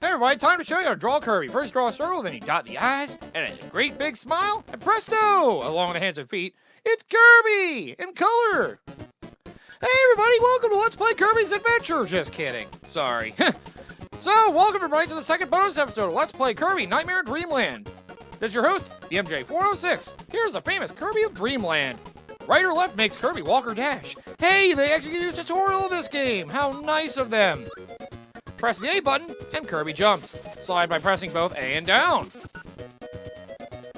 everybody, time to show you how to draw Kirby. First draw a circle, then you dot the eyes, and a great big smile, and presto! Along with the hands and feet, it's Kirby! In color! Hey everybody, welcome to Let's Play Kirby's Adventure! Just kidding. Sorry. So, welcome everybody to the second bonus episode of Let's Play Kirby Nightmare Dreamland. This is your host, the MJ406. Here's the famous Kirby of Dreamland. Right or left makes Kirby walk or dash. Hey, they actually give you a tutorial of this game. How nice of them. Press the A button, and Kirby jumps. Slide by pressing both A and down.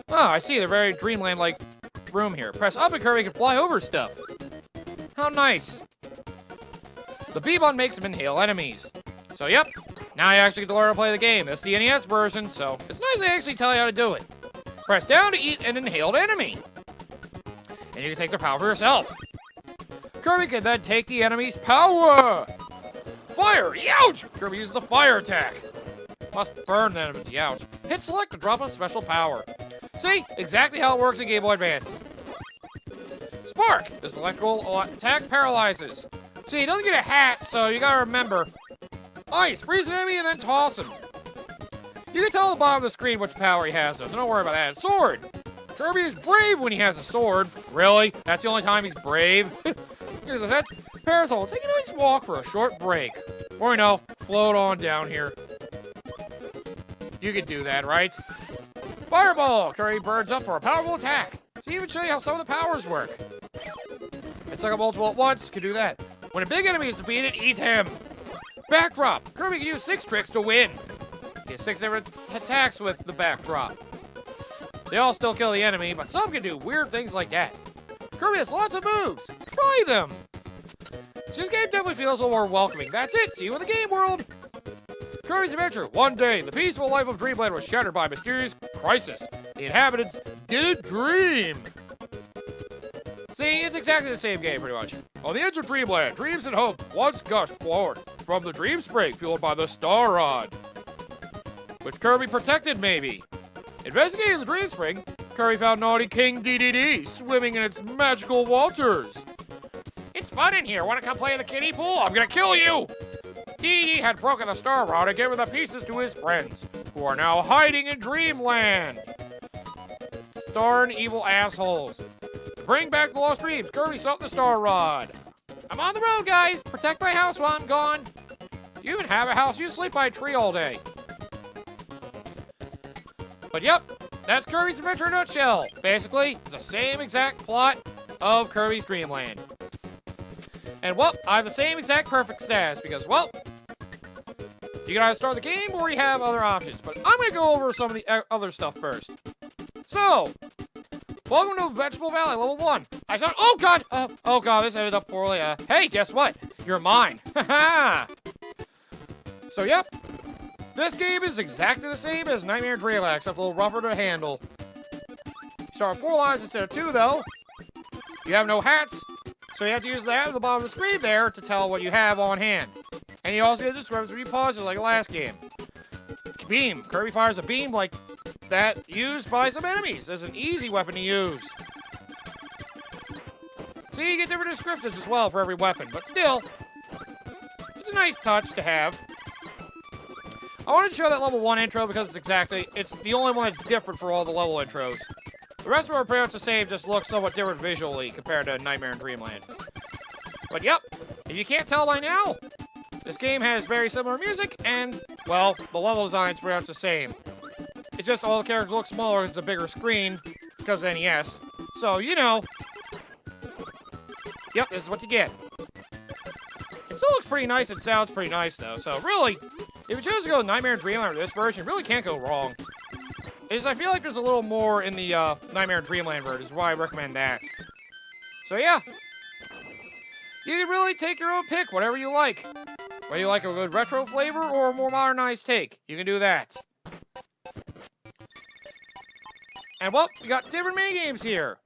Oh, I see. They're very Dreamland-like room here. Press up and Kirby can fly over stuff. How nice. The B button makes him inhale enemies. So, yep. Now you actually get to learn how to play the game. That's the NES version, so it's nice they actually tell you how to do it. Press down to eat an inhaled enemy. And you can take their power for yourself. Kirby can then take the enemy's power. Fire! Youch! Kirby uses the fire attack. Must burn the enemy's youch. Hit select to drop a special power. See? Exactly how it works in Game Boy Advance. Spark! This electrical attack paralyzes. See, he doesn't get a hat, so you gotta remember. Ice! Freeze an enemy and then toss him. You can tell at the bottom of the screen which power he has, though, so don't worry about that. Sword! Kirby is brave when he has a sword. Really? That's the only time he's brave? Here's a set. Parasol, take a nice walk for a short break. Or, you know, float on down here. You could do that, right? Fireball! Kirby burns up for a powerful attack. See, even show you how some of the powers work. It's like a multiple at once. Can do that. When a big enemy is defeated, eat him. Backdrop. Kirby can use 6 tricks to win. He has 6 different attacks with the backdrop. They all still kill the enemy, but some can do weird things like that. Kirby has lots of moves. Try them. So this game definitely feels a little more welcoming. That's it. See you in the game world. Kirby's Adventure. One day, the peaceful life of Dreamland was shattered by a mysterious crisis. The inhabitants didn't dream. See, it's exactly the same game, pretty much. On the edge of Dreamland, dreams and hope once gushed forth from the dream spring fueled by the Star Rod, which Kirby protected, maybe. Investigating the dream spring, Kirby found naughty King DDD swimming in its magical waters. It's fun in here. Want to come play in the kiddie pool? I'm gonna kill you! DDD had broken the Star Rod and given the pieces to his friends, who are now hiding in Dreamland. Darn evil assholes. To bring back the lost dreams, Kirby sought the Star Rod. I'm on the road, guys. Protect my house while I'm gone. Do you even have a house? You sleep by a tree all day. But yep, that's Kirby's Adventure in a nutshell. Basically, it's the same exact plot of Kirby's Dreamland. And well, I have the same exact perfect stats because, well, you can either start the game or you have other options. But I'm going to go over some of the other stuff first. So, welcome to Vegetable Valley, level 1. I saw, oh god, this ended up poorly. Hey, guess what? You're mine. Haha. So, yep. This game is exactly the same as Nightmare Dreamland, except a little rougher to handle. You start with 4 lives instead of 2, though. You have no hats, so you have to use the hat at the bottom of the screen there to tell what you have on hand. And you also get the scripts when you pause it like the last game. Beam. Kirby fires a beam like that used by some enemies as an easy weapon to use. See, you get different descriptions as well for every weapon, but still, it's a nice touch to have. I wanted to show that level 1 intro because it's the only one that's different for all the level intros. The rest of them are pretty much the same, just look somewhat different visually compared to Nightmare in Dreamland. But yep, if you can't tell by now, this game has very similar music, and, well, the level design's pretty much the same. It's just all the characters look smaller, it's a bigger screen, because of NES. So, you know. Yep, this is what you get. It still looks pretty nice, it sounds pretty nice, though, so really, if you choose to go Nightmare in Dreamland or this version, really can't go wrong. I feel like there's a little more in the Nightmare in Dreamland version, is why I recommend that. So yeah, you can really take your own pick, whatever you like. Whether you like a good retro flavor or a more modernized take, you can do that. And well, we got different minigames here.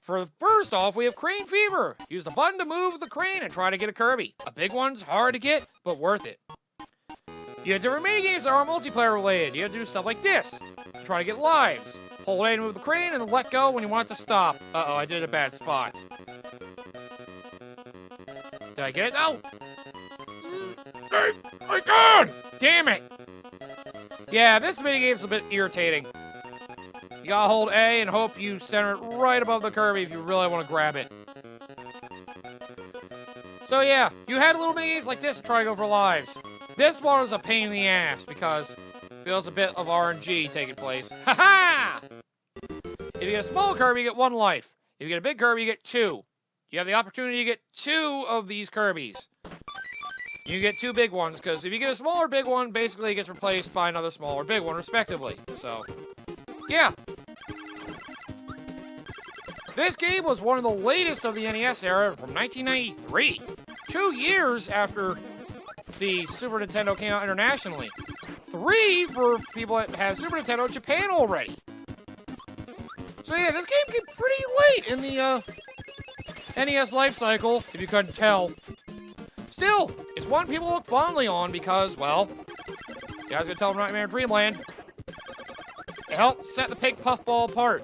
First off, we have Crane Fever. Use the button to move the crane and try to get a Kirby. A big one's hard to get, but worth it. You have different minigames that are multiplayer related. You have to do stuff like this. Try to get lives. Hold A to move the crane and then let go when you want it to stop. Uh-oh, I did a bad spot. Did I get it? No! I got! Damn it! Yeah, this minigame's a bit irritating. You gotta hold A and hope you center it right above the Kirby if you really want to grab it. So yeah, you had little minigames like this to try to go for lives. This one is a pain in the ass because it feels a bit of RNG taking place. Ha-ha! If you get a small Kirby, you get 1 life. If you get a big Kirby, you get 2. You have the opportunity to get 2 of these Kirbys. You get 2 big ones, because if you get a smaller big one, basically it gets replaced by another smaller big one, respectively. So, yeah. This game was one of the latest of the NES era from 1993. 2 years after the Super Nintendo came out internationally. 3 for people that had Super Nintendo in Japan already. So yeah, this game came pretty late in the NES life cycle, if you couldn't tell. Still, it's one people look fondly on because, well, you guys gonna tell them Nightmare Dreamland. It helped set the Pink Puffball apart.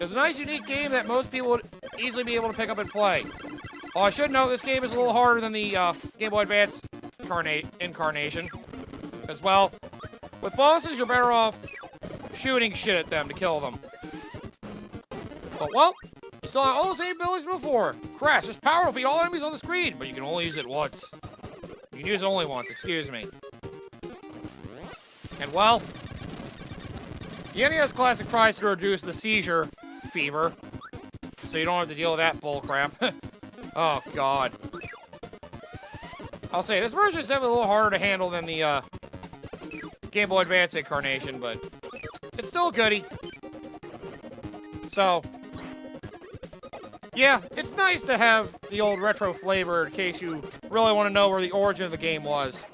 It's a nice, unique game that most people would easily be able to pick up and play. Well, I should note this game is a little harder than the Game Boy Advance incarnation. Because, well, with bosses, you're better off shooting shit at them to kill them. But, well, you still have all the same abilities before. Crash is power to beat all enemies on the screen, but you can only use it once. You can use it only once, excuse me. And, well, the NES Classic tries to reduce the seizure fever, so you don't have to deal with that bullcrap. Oh, God. I'll say, this version is definitely a little harder to handle than the Game Boy Advance incarnation, but it's still a goodie. So, yeah, it's nice to have the old retro flavor in case you really want to know where the origin of the game was.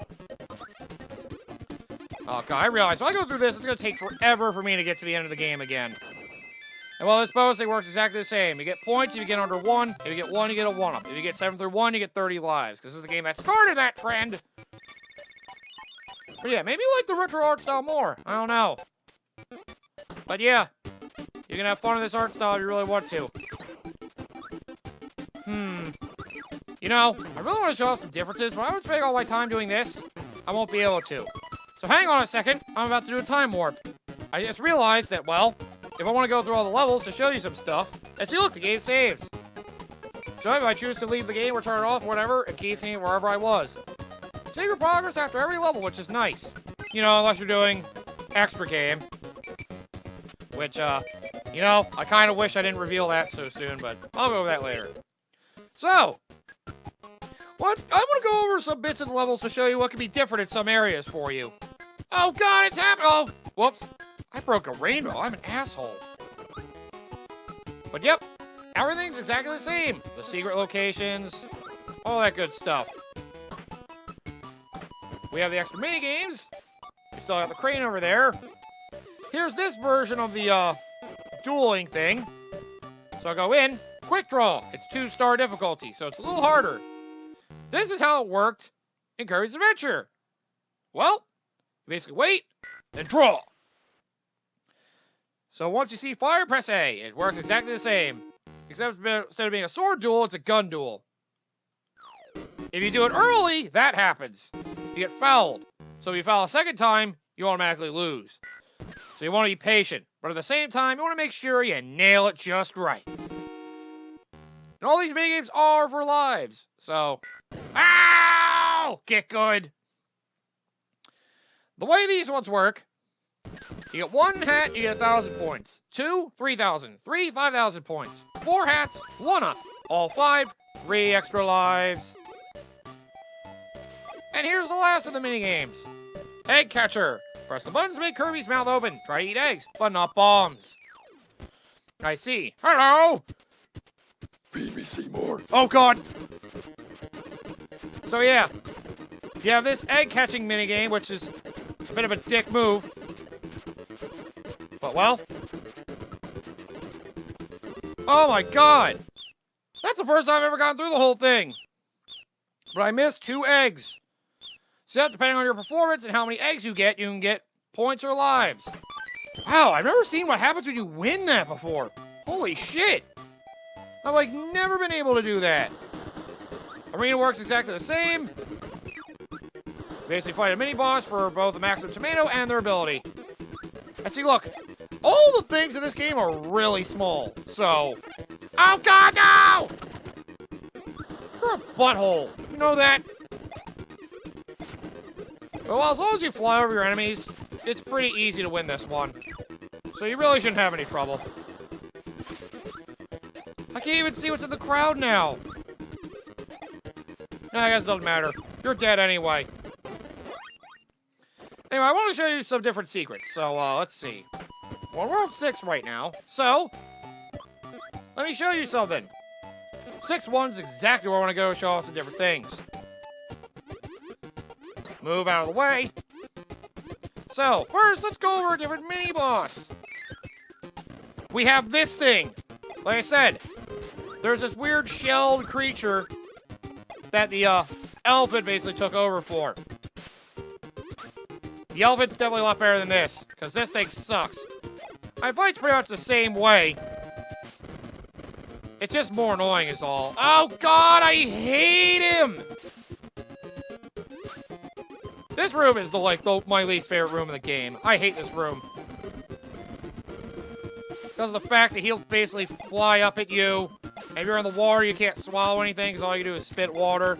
Oh, God, I realize when I go through this, it's going to take forever for me to get to the end of the game again. And well, this bonus thing works exactly the same. You get points if you get under 1. If you get 1, you get a 1-up. If you get 7 through 1, you get 30 lives. Because this is the game that started that trend. But yeah, maybe you like the retro art style more. I don't know. But yeah, you can have fun with this art style if you really want to. You know, I really want to show off some differences, but I would spend all my time doing this. I won't be able to. So hang on a second. I'm about to do a time warp. I just realized that, well, if I want to go through all the levels to show you some stuff, and see, look, the game saves. So if I choose to leave the game or turn it off or whatever, it keeps me wherever I was. Save your progress after every level, which is nice. You know, unless you're doing extra game. Which, you know, I kind of wish I didn't reveal that so soon, but I'll go over that later. So, I'm going to go over some bits of the levels to show you what can be different in some areas for you. Oh, God, it's happening! Oh, whoops. I broke a rainbow. I'm an asshole. But yep, everything's exactly the same. The secret locations, all that good stuff. We have the extra minigames. We still have the crane over there. Here's this version of the dueling thing. So I go in, quick draw. It's 2-star difficulty, so it's a little harder. This is how it worked in Kirby's Adventure. Well, you basically wait, then draw. So once you see fire, press A. It works exactly the same. Except instead of being a sword duel, it's a gun duel. If you do it early, that happens. You get fouled. So if you foul a second time, you automatically lose. So you want to be patient. But at the same time, you want to make sure you nail it just right. And all these minigames are for lives. So, ow! Get good. The way these ones work, you get 1 hat, you get 1,000 points. 2, 3,000. 3, 5,000 points. 4 hats, 1-up. All 5, 3 extra lives. And here's the last of the minigames. Egg catcher. Press the buttons to make Kirby's mouth open. Try to eat eggs, but not bombs. I see. Hello! Feed me, Seymour. Oh, God! So, yeah. You have this egg catching minigame, which is a bit of a dick move. But, well. Oh, my God! That's the first time I've ever gotten through the whole thing. But I missed 2 eggs. So, depending on your performance and how many eggs you can get points or lives. Wow, I've never seen what happens when you win that before. Holy shit! I've, like, never been able to do that. Arena works exactly the same. Basically fight a mini-boss for both the maximum tomato and their ability. And see, look, all the things in this game are really small, so... Oh, God, no! You're a butthole. You know that? Well, as long as you fly over your enemies, it's pretty easy to win this one. So you really shouldn't have any trouble. I can't even see what's in the crowd now. No, I guess it doesn't matter. You're dead anyway. Anyway, I want to show you some different secrets. So, let's see. Well, we're on 6 right now. So, let me show you something. 6-1 is exactly where I want to go to show off some different things. Move out of the way. So, first, let's go over a different mini-boss. We have this thing. Like I said, there's this weird shelled creature that the elephant basically took over for. The elephant's definitely a lot better than this, because this thing sucks. I fight's pretty much the same way. It's just more annoying is all. Oh God, I hate him! This room is my least favorite room in the game. I hate this room. Because of the fact that he'll basically fly up at you. And if you're in the water, you can't swallow anything, because all you do is spit water.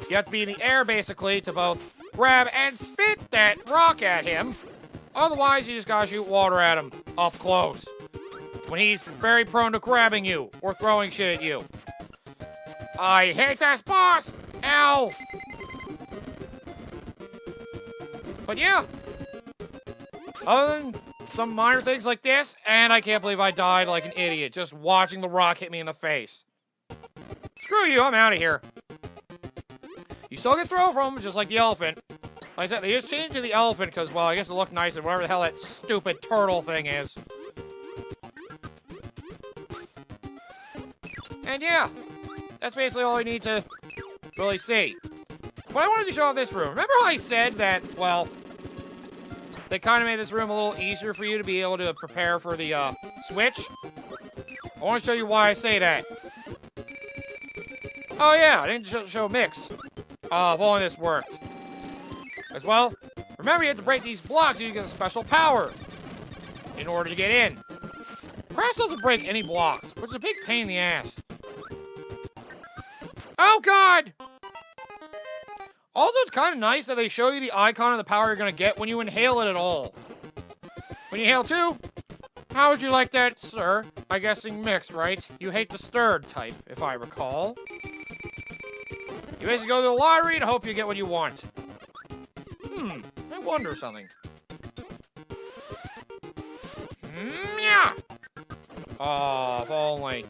You have to be in the air, basically, to both grab and spit that rock at him. Otherwise, you just gotta shoot water at him up close. When he's very prone to grabbing you or throwing shit at you. I hate this boss! Ow! But yeah. Other than some minor things like this, and I can't believe I died like an idiot just watching the rock hit me in the face. Screw you, I'm out of here. You still get throw from him, just like the elephant. Like I said, they just changed to the elephant because, well, I guess it looked nicer, whatever the hell that stupid turtle thing is. And yeah, that's basically all I need to really see. But I wanted to show off this room. Remember how I said that, well, they kind of made this room a little easier for you to be able to prepare for the Switch? I want to show you why I say that. Oh yeah, I didn't show a mix of all this worked. As well, remember you have to break these blocks so you get a special power in order to get in. Crash doesn't break any blocks, which is a big pain in the ass. Oh God! Also, it's kind of nice that they show you the icon of the power you're going to get when you inhale it at all. When you inhale too, how would you like that, sir? I'm guessing mixed, right? You hate the stirred type, if I recall. You basically go to the lottery to hope you get what you want. I wonder something. Yeah. Oh, if only.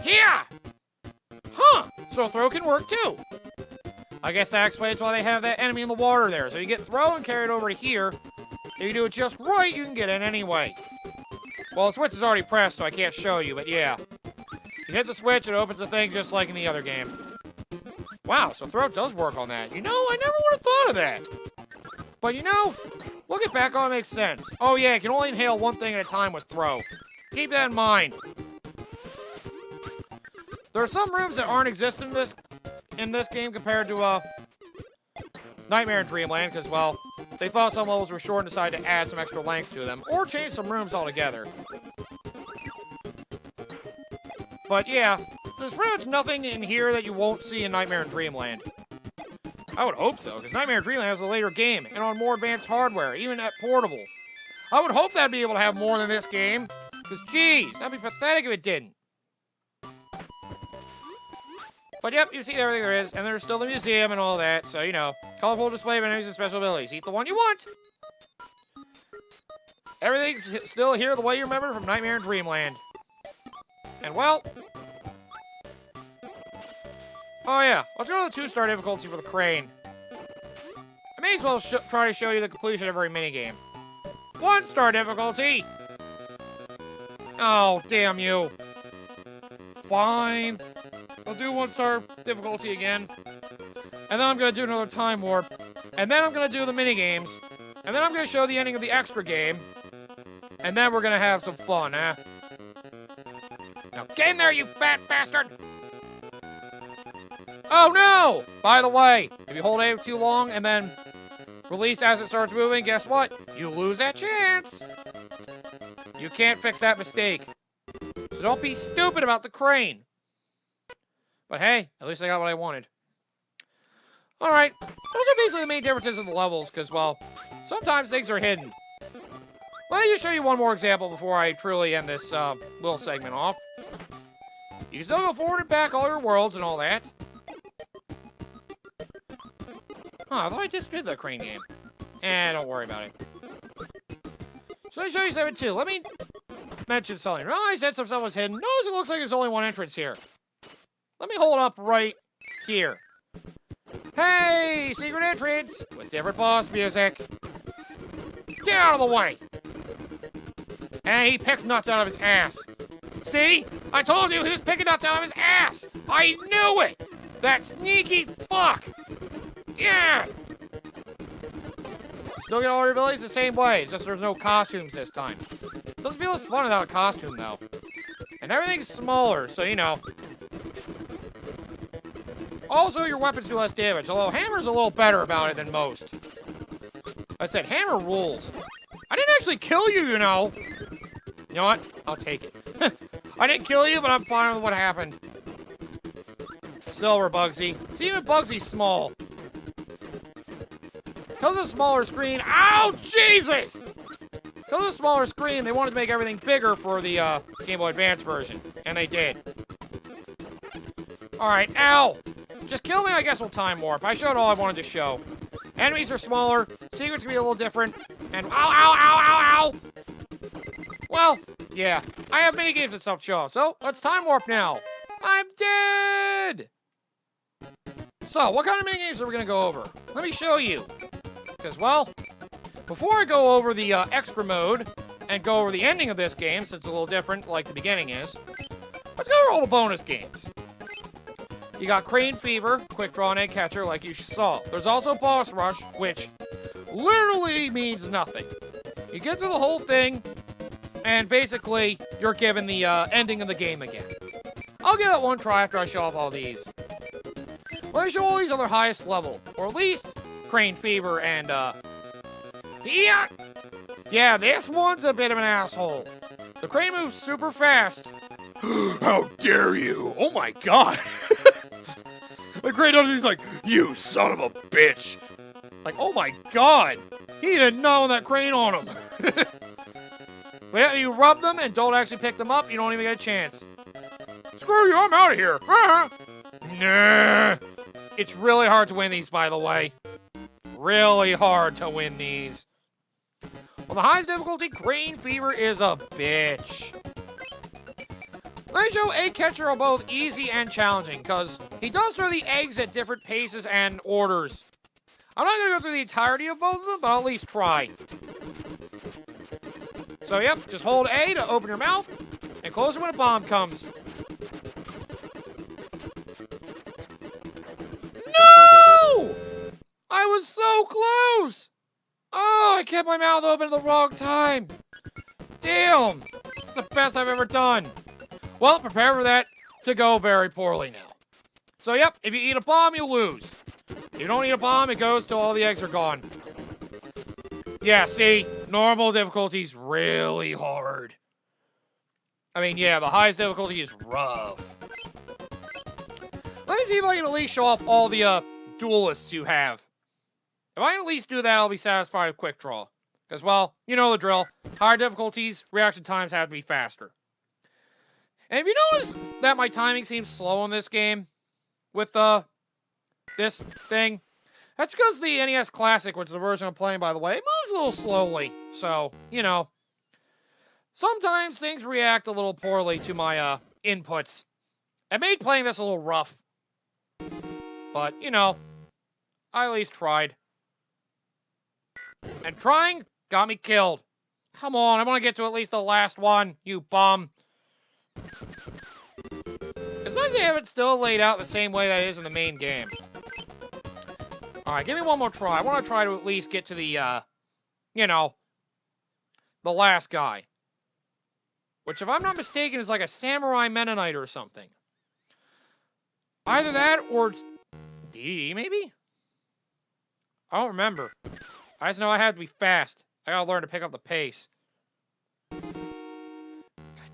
Here! Huh! So throw can work too. I guess that explains why they have that enemy in the water there. So you get thrown and carried over to here. If you do it just right, you can get in anyway. Well, the switch is already pressed, so I can't show you, but yeah. You hit the switch, it opens the thing just like in the other game. Wow, so throw does work on that. You know, I never would have thought of that. But you know, looking back on it makes sense. Oh yeah, you can only inhale one thing at a time with throw. Keep that in mind. There are some rooms that aren't existent in this game compared to Nightmare in Dreamland, because, well, they thought some levels were short and decided to add some extra length to them, or change some rooms altogether. But yeah, there's pretty much nothing in here that you won't see in Nightmare in Dreamland. I would hope so, because Nightmare in Dreamland is a later game, and on more advanced hardware, even at portable. I would hope that'd be able to have more than this game, because geez, that'd be pathetic if it didn't. But yep, you see everything there is, and there's still the museum and all that, so, you know, colorful display of enemies and special abilities. Eat the one you want! Everything's still here the way you remember from Nightmare in Dreamland. And, well... Oh yeah, let's go to the 2-star difficulty for the crane. I may as well try to show you the completion of every minigame. 1-star difficulty! Oh, damn you. Fine. I'll do 1-star difficulty again. And then I'm going to do another time warp. And then I'm going to do the minigames. And then I'm going to show the ending of the extra game. And then we're going to have some fun, huh? Now get in there, you fat bastard! Oh no! By the way, if you hold A too long and then release as it starts moving, guess what? You lose that chance. You can't fix that mistake. So don't be stupid about the crane. But hey, at least I got what I wanted. Alright, those are basically the main differences in the levels, because, well, sometimes things are hidden. Let me just show you one more example before I truly end this little segment off. You can still go forward and back all your worlds and all that. Huh, I thought I just did the crane game. Don't worry about it. So let me show you something too. Let me mention something. Well, I said some stuff was hidden. Notice it looks like there's only one entrance here. Let me hold up right here. Hey, secret entrance with different boss music. Get out of the way. And he picks nuts out of his ass. See? I told you he was picking nuts out of his ass. I knew it. That sneaky fuck. Yeah. Still get all your abilities the same way. It's just there's no costumes this time. Doesn't feel as fun without a costume, though. And everything's smaller, so you know. Also, your weapons do less damage, although Hammer's a little better about it than most. I said, Hammer rules. I didn't actually kill you, you know. You know what? I'll take it. I didn't kill you, but I'm fine with what happened. Silver Bugsy. See, even Bugsy's small. Because of the smaller screen... Ow, Jesus! Because of the smaller screen, they wanted to make everything bigger for the Game Boy Advance version. And they did. Alright, ow! Just kill me, I guess we'll time warp. I showed all I wanted to show. Enemies are smaller, secrets can be a little different, and ow, ow, ow, ow, ow! Well, yeah, I have minigames and stuff to show, so let's time warp now. I'm dead! So, what kind of minigames are we gonna go over? Let me show you. Because, well, before I go over the extra mode, and go over the ending of this game, since it's a little different like the beginning is, let's go over all the bonus games. You got Crane Fever, Quick Draw and Egg Catcher, like you saw. There's also Boss Rush, which literally means nothing. You get through the whole thing, and basically, you're given the ending of the game again. I'll give it one try after I show off all these. Let me show all these on their highest level, or at least Crane Fever and, yeah, this one's a bit of an asshole. The crane moves super fast. How dare you? Oh my god. The crane does, he's like, you son of a bitch. Like, oh my god. He didn't know that crane on him. But yeah, you rub them and don't actually pick them up, you don't even get a chance. Screw you, I'm out of here. Nah. It's really hard to win these, by the way. Really hard to win these. Well, the highest difficulty, Crane Fever is a bitch. Let me show Egg Catcher are both easy and challenging, because he does throw the eggs at different paces and orders. I'm not going to go through the entirety of both of them, but I'll at least try. So, yep, just hold A to open your mouth, and close it when a bomb comes. No! I was so close! Oh, I kept my mouth open at the wrong time. Damn! It's the best I've ever done. Well, prepare for that to go very poorly now. So, yep, if you eat a bomb, you lose. If you don't eat a bomb, it goes till all the eggs are gone. Yeah, see? Normal difficulty's really hard. I mean, yeah, the highest difficulty is rough. Let me see if I can at least show off all the, duelists you have. If I can at least do that, I'll be satisfied with Quick Draw. Because, well, you know the drill. Higher difficulties, reaction times have to be faster. And if you notice that my timing seems slow in this game, with this thing, that's because the NES Classic, which is the version I'm playing, by the way, moves a little slowly. So, you know, sometimes things react a little poorly to my inputs. It made playing this a little rough. But, you know, I at least tried. And trying got me killed. Come on, I want to get to at least the last one, you bum. It's nice to have it still laid out the same way that it is in the main game. Alright, give me one more try. I want to try to at least get to the, you know, the last guy. Which, if I'm not mistaken, is like a samurai Mennonite or something. Either that, or it's DDD, maybe? I don't remember. I just know I have to be fast. I gotta learn to pick up the pace. God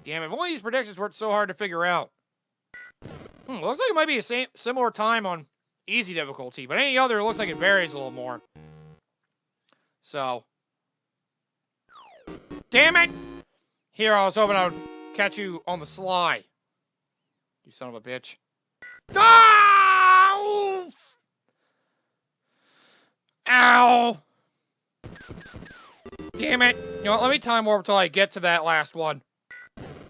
damn it. If only these predictions weren't so hard to figure out. Looks like it might be a similar time on easy difficulty, but any other, it looks like it varies a little more. So. Damn it! Here, I was hoping I would catch you on the sly. You son of a bitch. Ah! Ow! Damn it. You know what, let me time warp until I get to that last one.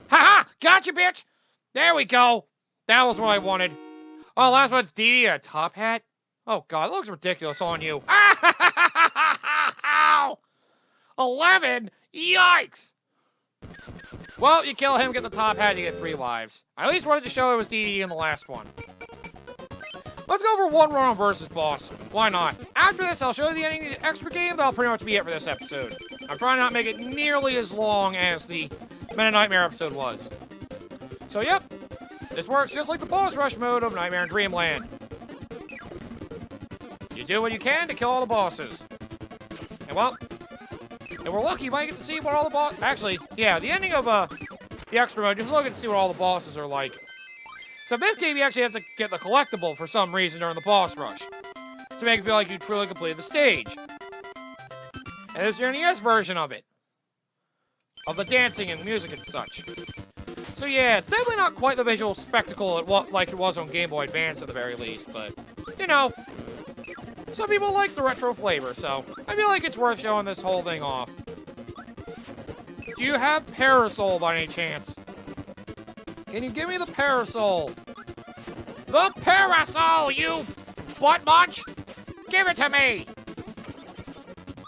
Ha-ha! Gotcha, bitch! There we go. That was what I wanted. Oh, last one's DD, a top hat? Oh, God, it looks ridiculous on you. Ow! 11? Yikes! Well, you kill him, get the top hat, you get 3 lives. I at least wanted to show it was DD in the last one. Let's go over one run on versus boss. Why not? After this, I'll show you the ending of the extra game. That'll pretty much be it for this episode. I'm trying to not make it nearly as long as the Men of Nightmare episode was. So, yep. This works just like the boss rush mode of Nightmare in Dreamland. You do what you can to kill all the bosses. And, well, if we're lucky, you might get to see what all the bosses... Actually, yeah, the ending of the extra mode, just look and see what all the bosses are like. So this game, you actually have to get the collectible for some reason during the boss rush to make it feel like you truly completed the stage. And there's your NES version of it. Of the dancing and music and such. So yeah, it's definitely not quite the visual spectacle like it was on Game Boy Advance at the very least, but, you know, some people like the retro flavor, so I feel like it's worth showing this whole thing off. Do you have Parasol by any chance? Can you give me the Parasol? The Parasol, you butt munch! Give it to me!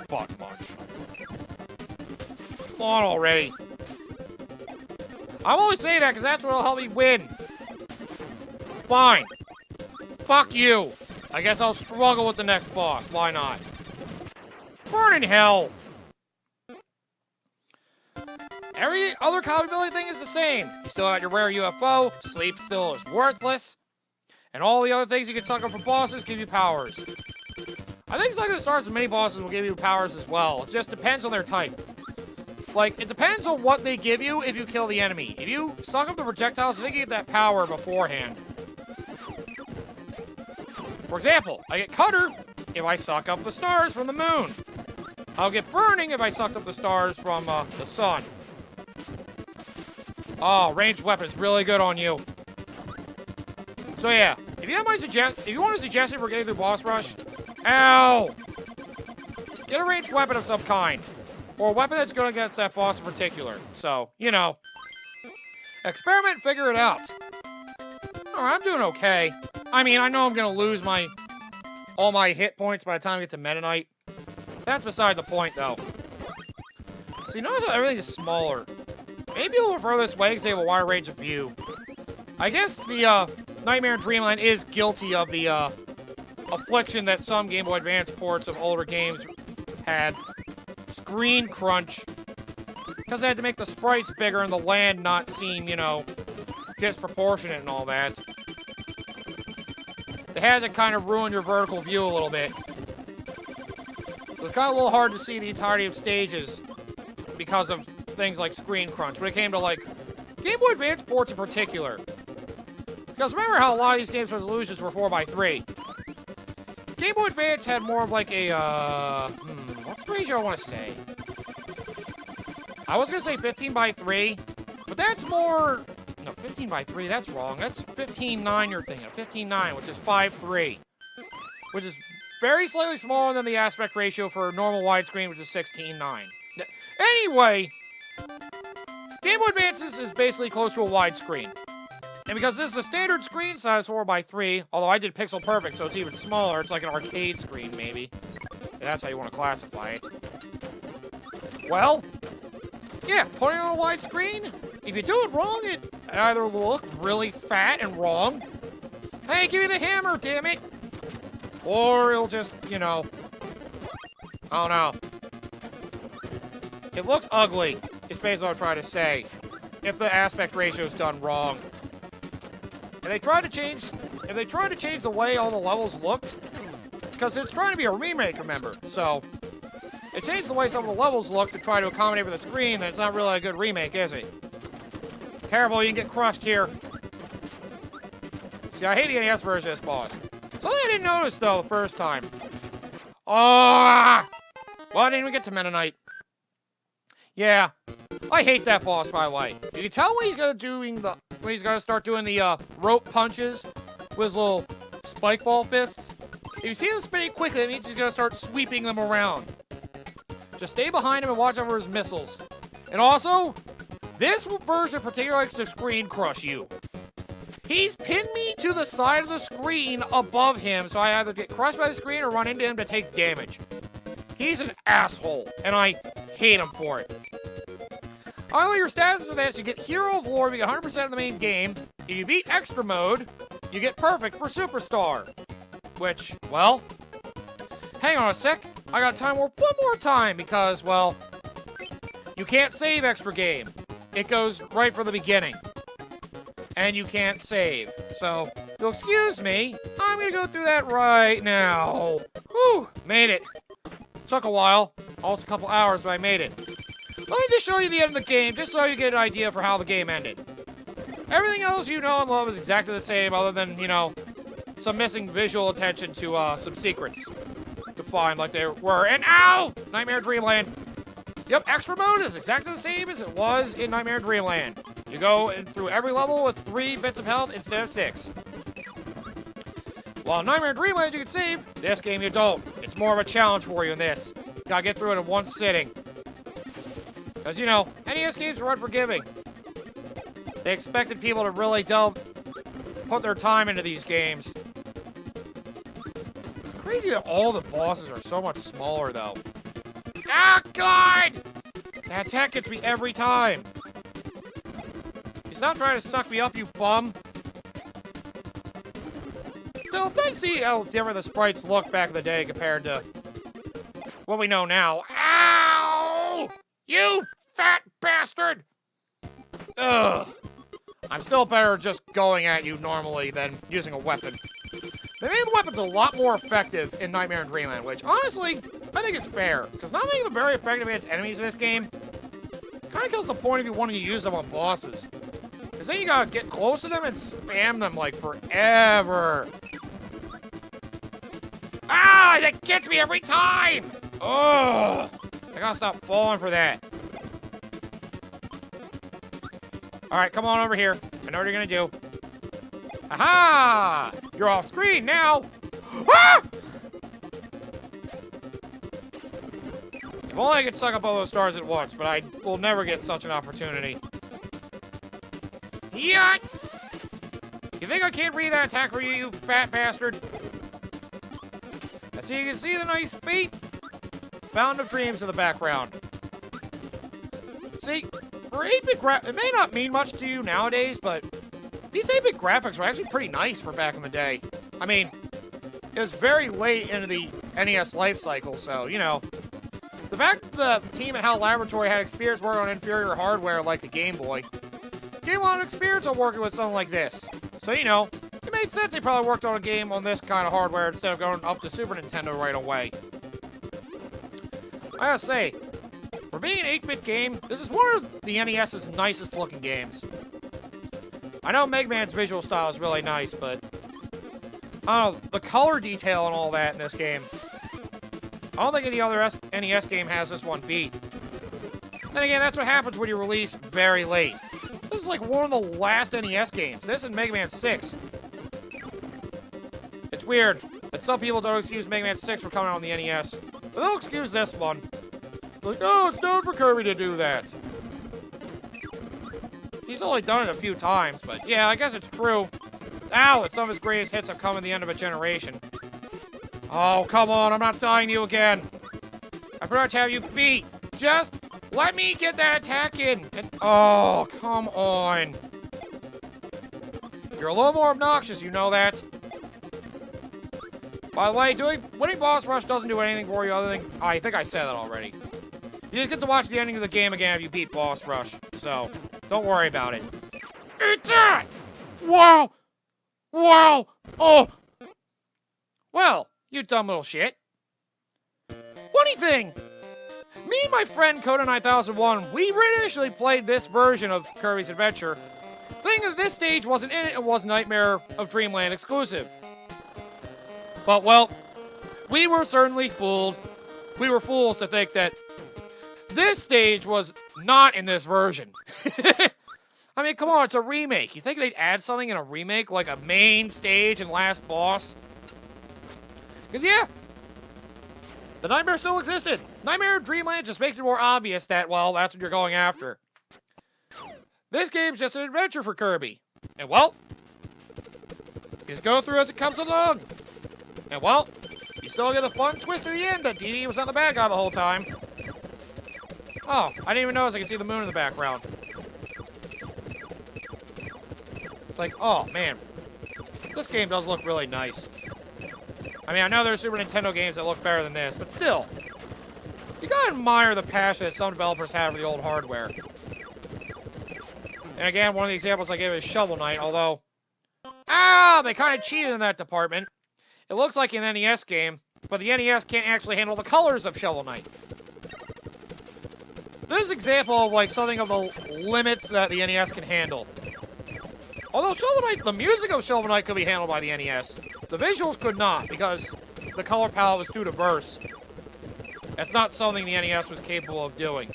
Butt munch. Come on already. I'm only saying that because that's what'll help me win. Fine. Fuck you. I guess I'll struggle with the next boss. Why not? Burn in hell. Every other compatibility thing is the same. You still got your rare UFO, sleep still is worthless, and all the other things you can suck up from bosses give you powers. I think sucking the stars from many bosses will give you powers as well. It just depends on their type. Like, it depends on what they give you if you kill the enemy. If you suck up the projectiles, they get that power beforehand. For example, I get Cutter if I suck up the stars from the moon. I'll get Burning if I suck up the stars from the sun. Oh, ranged weapon is really good on you. So yeah, if you want a suggestion for getting through boss rush, ow! Get a ranged weapon of some kind. Or a weapon that's good against that boss in particular. So, you know. Experiment, figure it out. Alright, I'm doing okay. I mean, I know I'm gonna lose all my hit points by the time I get to Meta Knight. That's beside the point, though. See, notice how everything is smaller. Maybe you'll prefer this way because they have a wider range of view. I guess the Nightmare in Dreamland is guilty of the affliction that some Game Boy Advance ports of older games had. Screen crunch. Because they had to make the sprites bigger and the land not seem, you know, disproportionate and all that. They had to kind of ruin your vertical view a little bit. So it's kind of a little hard to see the entirety of stages because of things like screen crunch. When it came to, like, Game Boy Advance ports in particular. Because remember how a lot of these games' resolutions were 4:3. Game Boy Advance had more of like a, what's the ratio I want to say? I was going to say 15:3, but that's more, no, 15:3, that's wrong. That's 15:9 you're thinking, 15:9, which is 5:3. Which is very slightly smaller than the aspect ratio for normal widescreen, which is 16:9. Anyway, Game Boy Advance is basically close to a widescreen. And because this is a standard screen size 4:3, although I did pixel perfect, so it's even smaller, it's like an arcade screen, maybe. If that's how you want to classify it. Well, yeah, putting it on a widescreen, if you do it wrong, it either will look really fat and wrong. Hey, give me the hammer, damn it! Or it'll just, you know, I don't know. It looks ugly, is basically what I'm trying to say, if the aspect ratio is done wrong. And they tried to change, and they tried to change the way all the levels looked, because it's trying to be a remake, remember, so it changed the way some of the levels look to try to accommodate for the screen, and it's not really a good remake, is it? Careful, you can get crushed here. See, I hate the NES version of this boss. Something I didn't notice, though, the first time. Oh! Well, I didn't even get to Mennonite. Yeah, I hate that boss, by the way. You can tell when he's gonna start doing the rope punches with his little spike ball fists. If you see him spinning quickly, it means he's gonna start sweeping them around. Just stay behind him and watch out for his missiles. And also, this version in particular likes to screen crush you. He's pinned me to the side of the screen above him, so I either get crushed by the screen or run into him to take damage. He's an asshole, and I hate him for it. All your statuses are this: you get Hero of War, you get 100% of the main game. If you beat Extra Mode, you get Perfect for Superstar. Which, well, hang on a sec. I got Time Warp one more time because, well, you can't save Extra Game. It goes right from the beginning. And you can't save. So, if you'll excuse me, I'm gonna go through that right now. Whew, made it. Took a while, almost a couple hours, but I made it. Let me just show you the end of the game, just so you get an idea for how the game ended. Everything else you know and love is exactly the same, other than, you know, some missing visual attention to some secrets to find like they were in, ow! Nightmare Dreamland. Yep, Extra Mode is exactly the same as it was in Nightmare Dreamland. You go through every level with 3 bits of health instead of 6. While in Nightmare Dreamland you can save, this game you don't. It's more of a challenge for you in this. Gotta get through it in one sitting. Because, you know, NES games are unforgiving. They expected people to really put their time into these games. It's crazy that all the bosses are so much smaller, though. Ah, God! That attack gets me every time. You stop trying to suck me up, you bum. Still, it's nice to see how different the sprites look back in the day compared to what we know now. Ow! You fat bastard! Ugh. I'm still better just going at you normally than using a weapon. They made the weapons a lot more effective in Nightmare and Dreamland, which, honestly, I think is fair. Because not making them very effective against enemies in this game kind of kills the point of you wanting to use them on bosses. Because then you gotta get close to them and spam them, like, forever. Ah! That gets me every time! Ugh! I gotta stop falling for that. Alright, come on over here. I know what you're gonna do. Aha! You're off screen now! Ah! If only I could suck up all those stars at once, but I will never get such an opportunity. Yacht! You think I can't read that attack for you, you fat bastard? So you can see the nice feet. Fountain of Dreams in the background. See, for 8-bit it may not mean much to you nowadays, but these 8-bit graphics were actually pretty nice for back in the day. I mean, it was very late into the NES life cycle, so, you know. The fact that the team at HAL Laboratory had experience working on inferior hardware like the Game Boy gave a lot of experience on working with something like this. So, you know, it made sense they probably worked on a game on this kind of hardware instead of going up to Super Nintendo right away. I gotta say, for being an 8-bit game, this is one of the NES's nicest looking games. I know Mega Man's visual style is really nice, but I don't know, the color detail and all that in this game, I don't think any other NES game has this one beat. Then again, that's what happens when you release very late. This is like one of the last NES games. This and Mega Man 6. It's weird that some people don't excuse Mega Man 6 for coming out on the NES, but they'll excuse this one. Like, oh, it's known for Kirby to do that. He's only done it a few times, but yeah, I guess it's true. Ow, that some of his greatest hits have come at the end of a generation. Oh, come on, I'm not dying to you again. I pretty much have you beat. Just let me get that attack in. And, oh, come on. You're a little more obnoxious, you know that. By the way, winning Boss Rush doesn't do anything for you other than... I think I said that already. You just get to watch the ending of the game again if you beat Boss Rush. So, don't worry about it. Eat that! Wow! Wow! Oh! Well, you dumb little shit. Funny thing, me and my friend Coda 9001, we initially played this version of Kirby's Adventure, thinking that this stage wasn't in it, it was Nightmare of Dreamland exclusive. But, well, we were certainly fooled. We were fools to think that this stage was not in this version. I mean, come on, it's a remake. You think they'd add something in a remake, like a main stage and last boss? Because, yeah, the nightmare still existed. Nightmare of Dreamland just makes it more obvious that, well, that's what you're going after. This game's just an adventure for Kirby. And, well, you just go through as it comes along. And, well, you still get the fun twist at the end that DD was not the bad guy the whole time. Oh, I didn't even notice I could see the moon in the background. It's like, oh, man. This game does look really nice. I mean, I know there's Super Nintendo games that look better than this, but still. You gotta admire the passion that some developers have for the old hardware. And again, one of the examples I gave is Shovel Knight, although... they kind of cheated in that department. It looks like an NES game, but the NES can't actually handle the colors of Shovel Knight. This is an example of, like, something of the limits that the NES can handle. Although Shovel Knight, the music of Shovel Knight could be handled by the NES. The visuals could not, because the color palette was too diverse. That's not something the NES was capable of doing.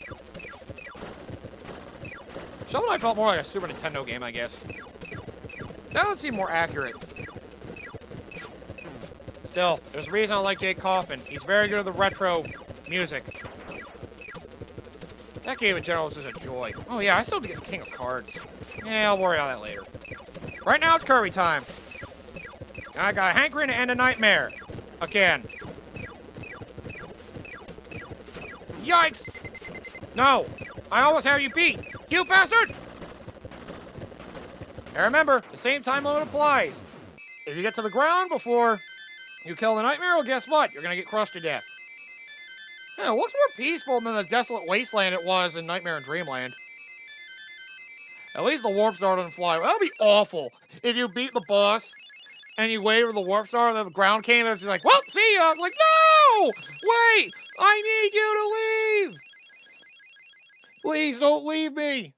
Shovel Knight felt more like a Super Nintendo game, I guess. That would seem more accurate. Still, there's a reason I like Jake Kaufman. He's very good at the retro music. That game in general is just a joy. Oh yeah, I still have to get the King of Cards. Yeah, I'll worry about that later. Right now it's Kirby time. I got a hankering to end a nightmare. Again. Yikes! No! I almost have you beat! You bastard! And remember, the same time limit applies. If you get to the ground before you kill the nightmare, well, guess what? You're gonna get crushed to death. Yeah, it looks more peaceful than the desolate wasteland it was in Nightmare in Dreamland. At least the warp star doesn't fly. That would be awful if you beat the boss and you wait for the warp star and then the ground came and it's like, well, see ya. I was like, no! Wait! I need you to leave! Please don't leave me!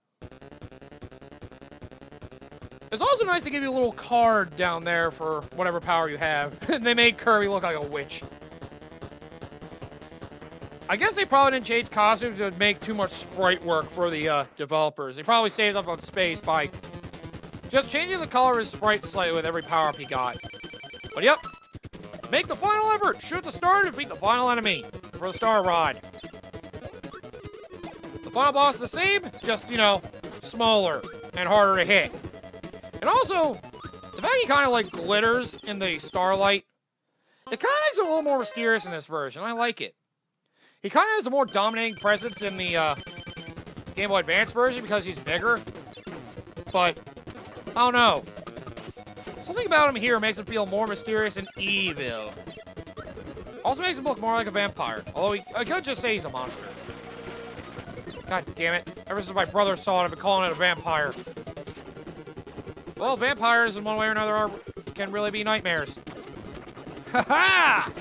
It's also nice to give you a little card down there for whatever power you have. They made Kirby look like a witch. I guess they probably didn't change costumes. It would make too much sprite work for the developers. They probably saved up on space by just changing the color of his sprite slightly with every power-up he got. But yep, make the final effort. Shoot the star to defeat the final enemy for the star rod. The final boss is the same, just, you know, smaller and harder to hit. And also, the fact he kind of like glitters in the starlight, it kind of makes it a little more mysterious in this version. I like it. He kind of has a more dominating presence in the Game Boy Advance version because he's bigger. But, I don't know. Something about him here makes him feel more mysterious and evil. Also makes him look more like a vampire. Although I could just say he's a monster. God damn it. Ever since my brother saw it, I've been calling it a vampire. Well, vampires in one way or another can really be nightmares. Ha-ha!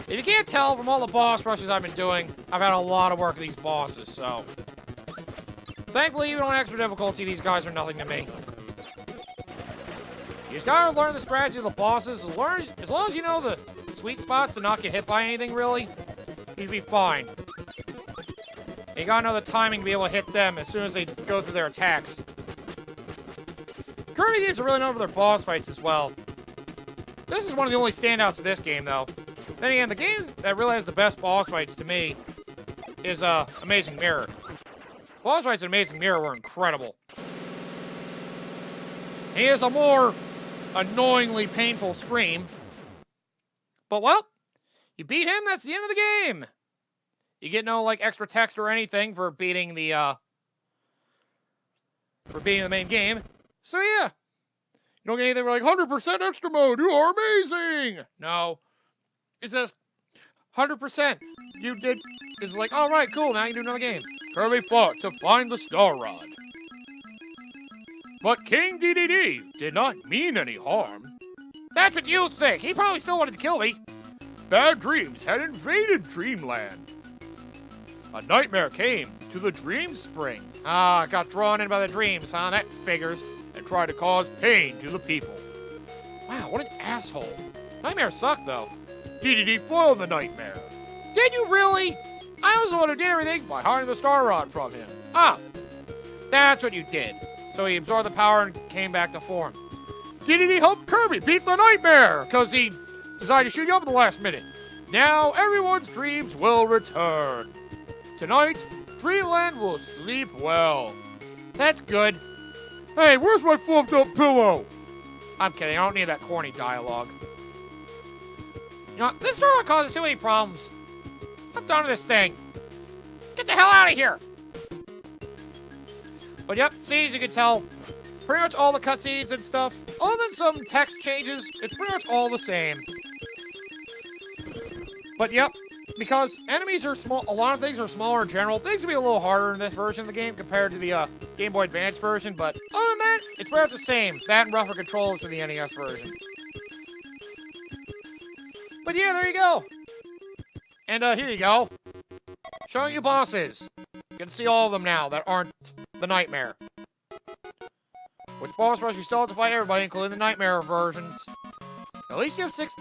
If you can't tell from all the boss rushes I've been doing, I've had a lot of work with these bosses, so... Thankfully, even on extra difficulty, these guys are nothing to me. You just gotta learn the strategy of the bosses. As long as you know the sweet spots to not get hit by anything, really, you should be fine. And you gotta know the timing to be able to hit them as soon as they go through their attacks. Kirby games are really known for their boss fights as well. This is one of the only standouts of this game, though. Then again, the games that really has the best boss fights to me is Amazing Mirror. Boss fights in Amazing Mirror were incredible. He has a more annoyingly painful scream. But, well, you beat him, that's the end of the game. You get no, like, extra text or anything for beating the main game. So, yeah. You don't get anything like, 100% extra mode, you are amazing! No. It's just 100%. You did. It's like, all right, cool. Now you can do another game. Kirby fought to find the Star Rod. But King DDD did not mean any harm. That's what you think. He probably still wanted to kill me. Bad dreams had invaded Dreamland. A nightmare came to the Dream Spring. Ah, got drawn in by the dreams, huh? That figures. And tried to cause pain to the people. Wow, what an asshole. Nightmare sucked, though. DDD foiled the nightmare. Did you really? I was the one who did everything by hiding the Star Rod from him. Ah, that's what you did. So he absorbed the power and came back to form. DDD helped Kirby beat the nightmare because he decided to shoot you up at the last minute. Now everyone's dreams will return. Tonight, Dreamland will sleep well. That's good. Hey, where's my fluffed up pillow? I'm kidding, I don't need that corny dialogue. You know, this story causes too many problems. I'm done with this thing. Get the hell out of here! But yep, see, as you can tell, pretty much all the cutscenes and stuff, other than some text changes, it's pretty much all the same. But yep, because enemies are small, a lot of things are smaller in general, things will be a little harder in this version of the game compared to the Game Boy Advance version, but other than that, it's pretty much the same. That and rougher controls for the NES version. But yeah, there you go. And here you go. Showing you bosses. You can see all of them now that aren't the Nightmare. Which boss rush you still have to fight everybody, including the Nightmare versions. At least you have 6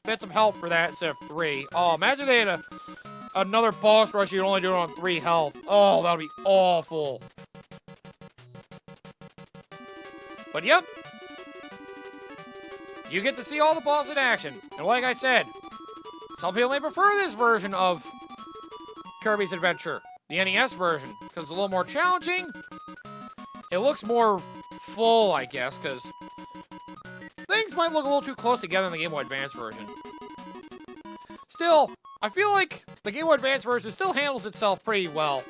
bits of health for that instead of 3. Oh, imagine they had another boss rush you'd only do it on 3 health. Oh, that would be awful. But yep. You get to see all the boss in action. And like I said, some people may prefer this version of Kirby's Adventure, the NES version, because it's a little more challenging. It looks more full, I guess, because things might look a little too close together in the Game Boy Advance version. Still, I feel like the Game Boy Advance version still handles itself pretty well.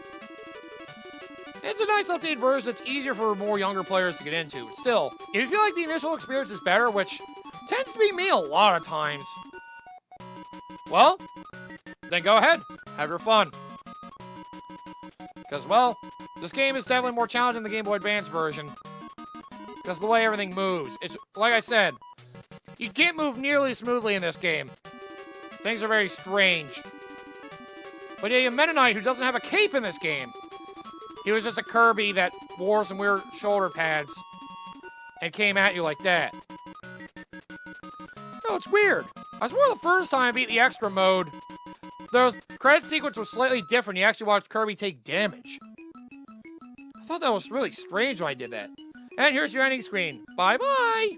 It's a nice updated version that's easier for more younger players to get into. Still, if you feel like the initial experience is better, which tends to be me a lot of times, well, then go ahead, have your fun. Because, well, this game is definitely more challenging than the Game Boy Advance version. Because of the way everything moves. It's, like I said, you can't move nearly smoothly in this game. Things are very strange. But yeah, you have Meta Knight, who doesn't have a cape in this game. He was just a Kirby that wore some weird shoulder pads and came at you like that. No, it's weird. I swore the first time I beat the extra mode, the credit sequence was slightly different. You actually watched Kirby take damage. I thought that was really strange when I did that. And here's your ending screen. Bye-bye!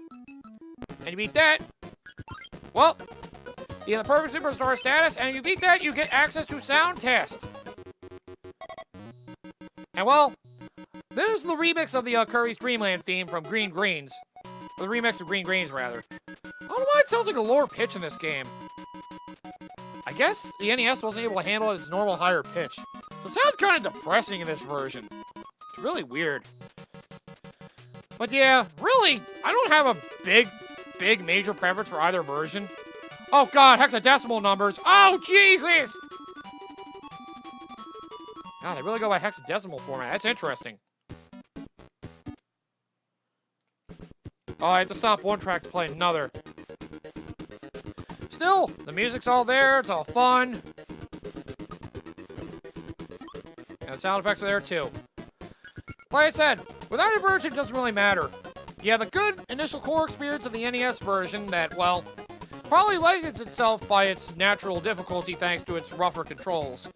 And you beat that. Well, you get the perfect superstar status, and you beat that, you get access to Sound Test. And well, this is the remix of the Kirby's Dreamland theme from Green Greens. Or the remix of Green Greens, rather. I don't know why it sounds like a lower pitch in this game. I guess the NES wasn't able to handle its normal higher pitch. So it sounds kind of depressing in this version. It's really weird. But yeah, really, I don't have a big major preference for either version. Oh god, hexadecimal numbers. Oh, Jesus! God, they really go by hexadecimal format. That's interesting. Oh, I have to stop one track to play another. Still, the music's all there. It's all fun. And the sound effects are there, too. Like I said, with either version, it doesn't really matter. You have the good initial core experience of the NES version that, well, probably lengthens itself by its natural difficulty thanks to its rougher controls.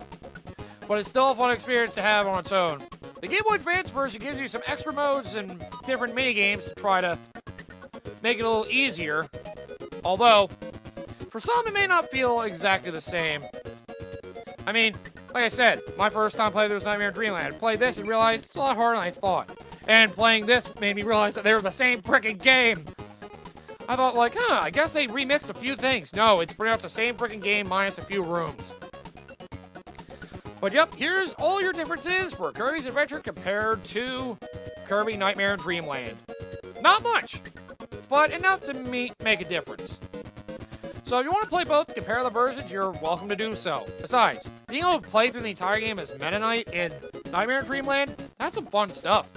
But it's still a fun experience to have on its own. The Game Boy Advance version gives you some extra modes and different minigames to try to make it a little easier. Although, for some it may not feel exactly the same. I mean, like I said, my first time playing through Nightmare Dreamland, I played this and realized it's a lot harder than I thought. And playing this made me realize that they were the same frickin' game. I thought like, I guess they remixed a few things. No, it's pretty much the same frickin' game minus a few rooms. But yep, here's all your differences for Kirby's Adventure compared to Kirby Nightmare Dreamland. Not much, but enough to make a difference. So if you want to play both to compare the versions, you're welcome to do so. Besides, being able to play through the entire game as Meta Knight in Nightmare Dreamland, that's some fun stuff.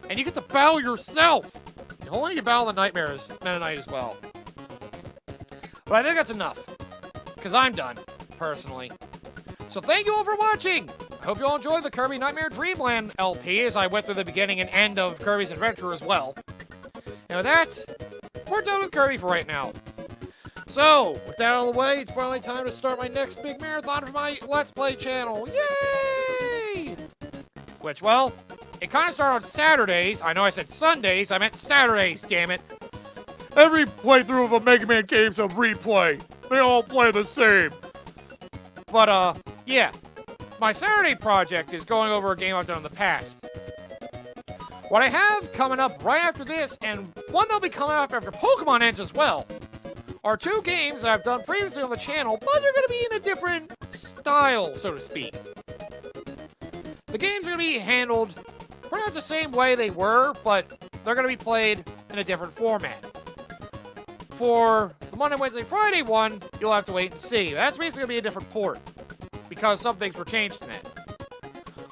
And And you get to battle yourself. Only you battle the nightmares Meta Knight as well. But I think that's enough. Because I'm done, personally. So thank you all for watching. I hope you all enjoyed the Kirby Nightmare Dreamland LP as I went through the beginning and end of Kirby's Adventure as well. And with that, we're done with Kirby for right now. So, with that out of the way, it's finally time to start my next big marathon for my Let's Play channel. Yay! Which, well, it kind of started on Saturdays. I know I said Sundays. I meant Saturdays, damn it. Every playthrough of a Mega Man game's a replay. They all play the same. But, yeah. My Saturday project is going over a game I've done in the past. What I have coming up right after this, and one that'll be coming up after Pokemon ends as well, are two games that I've done previously on the channel, but they're going to be in a different style, so to speak. The games are going to be handled pretty much the same way they were, but they're going to be played in a different format. For the Monday, Wednesday, Friday one, you'll have to wait and see. That's basically going to be a different port, because some things were changed in it.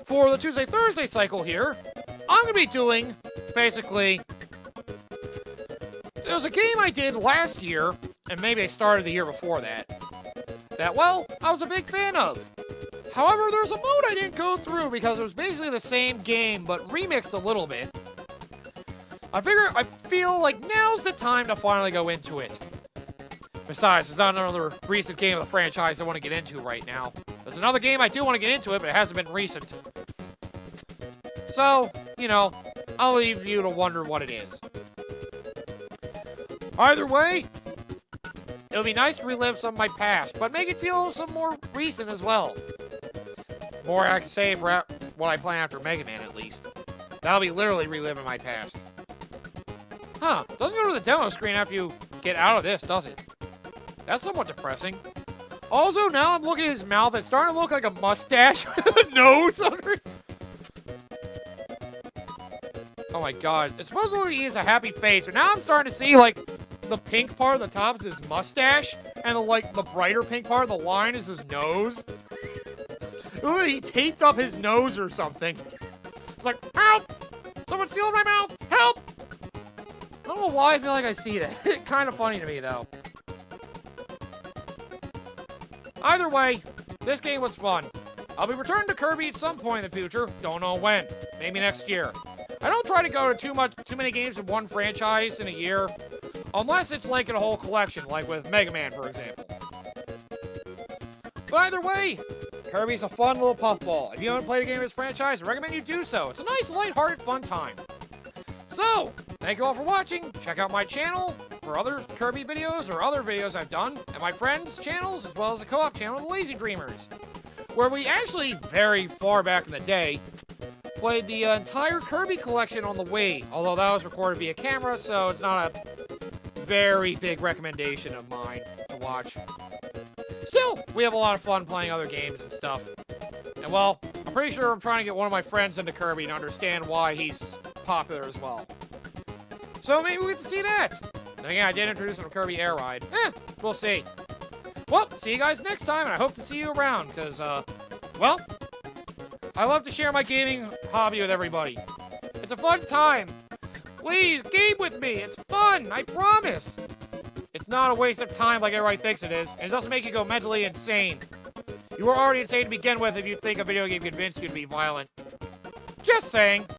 For the Tuesday, Thursday cycle here, I'm going to be doing, basically, there was a game I did last year, and maybe I started the year before that, well, I was a big fan of. However, there's a mode I didn't go through because it was basically the same game, but remixed a little bit. I feel like now's the time to finally go into it. Besides, there's not another recent game of the franchise I want to get into right now. There's another game I do want to get into it, but it hasn't been recent. So, you know, I'll leave you to wonder what it is. Either way, it'll be nice to relive some of my past, but make it feel some more recent as well. More I can say for what I plan after Mega Man, at least. That'll be literally reliving my past. Huh, doesn't go to the demo screen after you get out of this, does it? That's somewhat depressing. Also, now I'm looking at his mouth, it's starting to look like a mustache with a nose under it. Oh my god, it's supposedly he has a happy face, but now I'm starting to see, like, the pink part of the top is his mustache, and the brighter pink part of the line is his nose. Ooh, he taped up his nose or something. It's like, help! Someone sealed my mouth! Help! I don't know why I feel like I see that. It's kind of funny to me, though. Either way, this game was fun. I'll be returning to Kirby at some point in the future. Don't know when. Maybe next year. I don't try to go to too many games in one franchise in a year. Unless it's like in a whole collection, like with Mega Man, for example. But either way, Kirby's a fun little puffball. If you haven't played a game of this franchise, I recommend you do so. It's a nice, lighthearted, fun time. So, thank you all for watching. Check out my channel for other Kirby videos or other videos I've done, and my friends' channels, as well as the co-op channel, The Lazy Dreamers, where we actually, very far back in the day, played the entire Kirby collection on the Wii, although that was recorded via camera, so it's not a very big recommendation of mine to watch. Still, we have a lot of fun playing other games and stuff. And well, I'm pretty sure I'm trying to get one of my friends into Kirby to understand why he's popular as well. So maybe we get to see that. Then again, I did introduce him to Kirby Air Ride. We'll see. Well, see you guys next time, and I hope to see you around, because, well, I love to share my gaming hobby with everybody. It's a fun time. Please, game with me. It's fun, I promise. It's not a waste of time like everybody thinks it is, and it doesn't make you go mentally insane. You were already insane to begin with if you think a video game convinced you to be violent. Just saying.